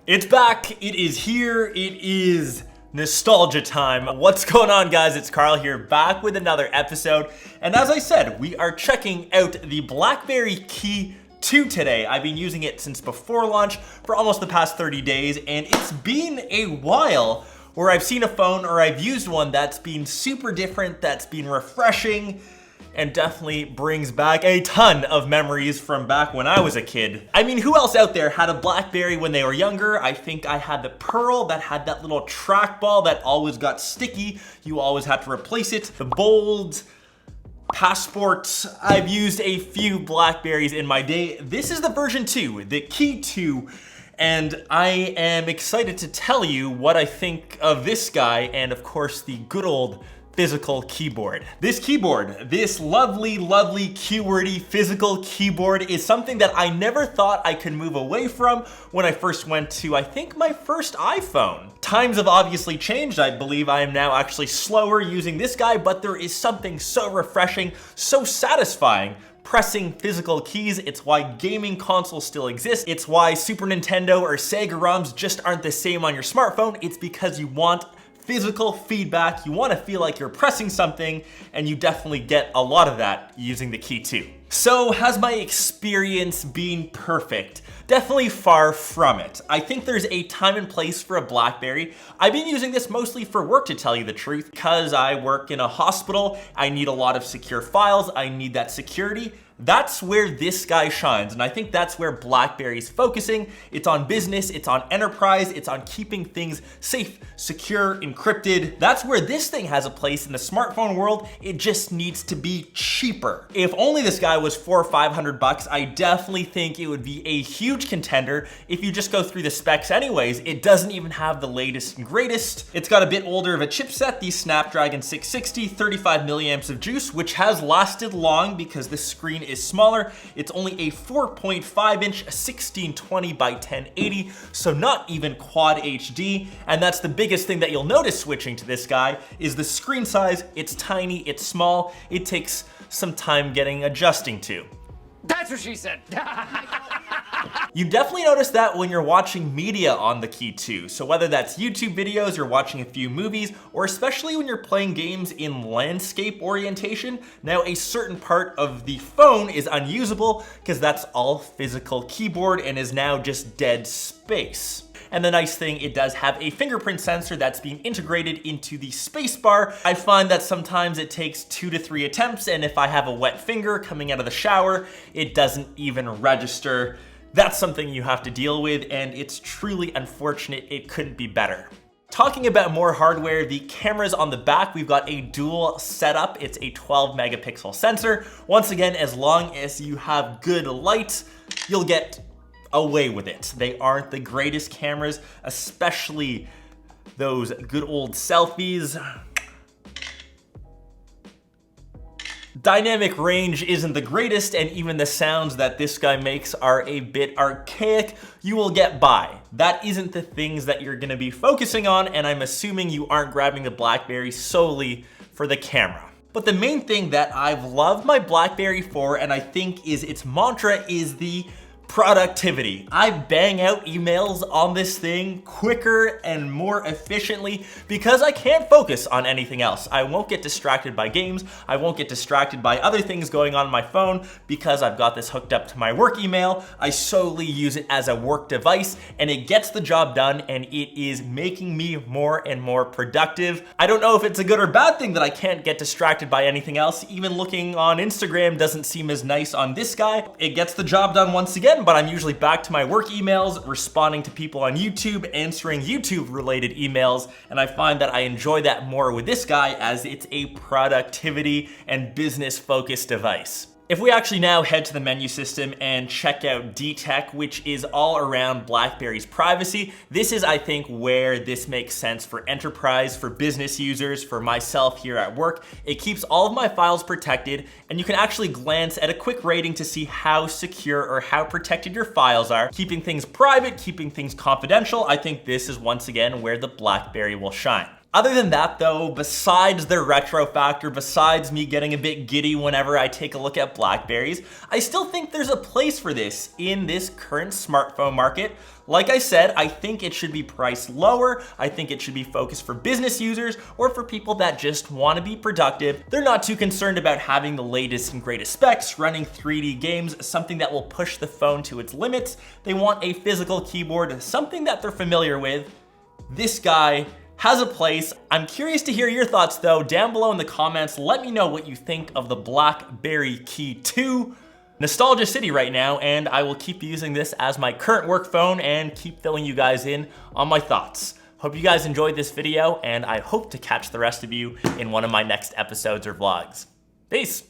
It's back, it is here, it is nostalgia time. What's going on, guys? It's Karl here, back with another episode. And as I said, we are checking out the Blackberry Key2 today. I've been using it since before launch for almost the past 30 days, and it's been a while where I've seen a phone or I've used one that's been super different, that's been refreshing, and definitely brings back a ton of memories from back when I was a kid. I mean, who else out there had a Blackberry when they were younger? I think I had the Pearl that had that little trackball that always got sticky. You always had to replace it. The Bold, Passport. I've used a few Blackberries in my day. This is the version 2, the Key2. And I am excited to tell you what I think of this guy and of course the good old physical keyboard. This keyboard, this lovely, lovely QWERTY physical keyboard is something that I never thought I could move away from when I first went to, I think, my first iPhone. Times have obviously changed. I believe I am now actually slower using this guy, but there is something so refreshing, so satisfying pressing physical keys. It's why gaming consoles still exist. It's why Super Nintendo or Sega ROMs just aren't the same on your smartphone. It's because you want physical feedback. You want to feel like you're pressing something, and you definitely get a lot of that using the Key2. So has my experience been perfect? Definitely far from it. I think there's a time and place for a Blackberry. I've been using this mostly for work, to tell you the truth, because I work in a hospital. I need a lot of secure files. I need that security. That's where this guy shines, and I think that's where Blackberry's focusing. It's on business, it's on enterprise, it's on keeping things safe, secure, encrypted. That's where this thing has a place in the smartphone world. It just needs to be cheaper. If only this guy was $400 or $500, I definitely think it would be a huge contender. If you just go through the specs anyways, it doesn't even have the latest and greatest. It's got a bit older of a chipset, the Snapdragon 660, 35 milliamps of juice, which has lasted long because the screen is smaller. It's only a 4.5 inch 1620 by 1080, so not even quad HD. And that's the biggest thing that you'll notice switching to this guy is the screen size. It's tiny, it's small. It takes some time getting adjusting to. That's what she said. You definitely notice that when you're watching media on the Key2. So whether that's YouTube videos, you're watching a few movies, or especially when you're playing games in landscape orientation, now a certain part of the phone is unusable because that's all physical keyboard and is now just dead space. And the nice thing, it does have a fingerprint sensor that's being integrated into the spacebar. I find that sometimes it takes 2 to 3 attempts, and if I have a wet finger coming out of the shower, it doesn't even register. That's something you have to deal with, and it's truly unfortunate. It couldn't be better. Talking about more hardware, the cameras on the back, we've got a dual setup. It's a 12 megapixel sensor. Once again, as long as you have good light, you'll get away with it. They aren't the greatest cameras, especially those good old selfies. Dynamic range isn't the greatest, and even the sounds that this guy makes are a bit archaic. You will get by. That isn't the things that you're gonna be focusing on, and I'm assuming you aren't grabbing the Blackberry solely for the camera. But the main thing that I've loved my Blackberry for, and I think is its mantra, is the productivity. I bang out emails on this thing quicker and more efficiently because I can't focus on anything else. I won't get distracted by games. I won't get distracted by other things going on my phone because I've got this hooked up to my work email. I solely use it as a work device, and it gets the job done, and it is making me more and more productive. I don't know if it's a good or bad thing that I can't get distracted by anything else. Even looking on Instagram doesn't seem as nice on this guy. It gets the job done once again, but I'm usually back to my work emails, responding to people on YouTube, answering YouTube related emails, and I find that I enjoy that more with this guy as it's a productivity and business focused device. If we actually now head to the menu system and check out DTech, which is all around Blackberry's privacy, this is, I think, where this makes sense for enterprise, for business users, for myself here at work. It keeps all of my files protected, and you can actually glance at a quick rating to see how secure or how protected your files are. Keeping things private, keeping things confidential, I think this is once again where the Blackberry will shine. Other than that though, besides their retro factor, besides me getting a bit giddy whenever I take a look at Blackberries, I still think there's a place for this in this current smartphone market. Like I said, I think it should be priced lower. I think it should be focused for business users or for people that just want to be productive. They're not too concerned about having the latest and greatest specs, running 3D games, something that will push the phone to its limits. They want a physical keyboard, something that they're familiar with. This guy has a place. I'm curious to hear your thoughts though. Down below in the comments, let me know what you think of the Blackberry Key2. Nostalgia City right now, and I will keep using this as my current work phone and keep filling you guys in on my thoughts. Hope you guys enjoyed this video, and I hope to catch the rest of you in one of my next episodes or vlogs. Peace.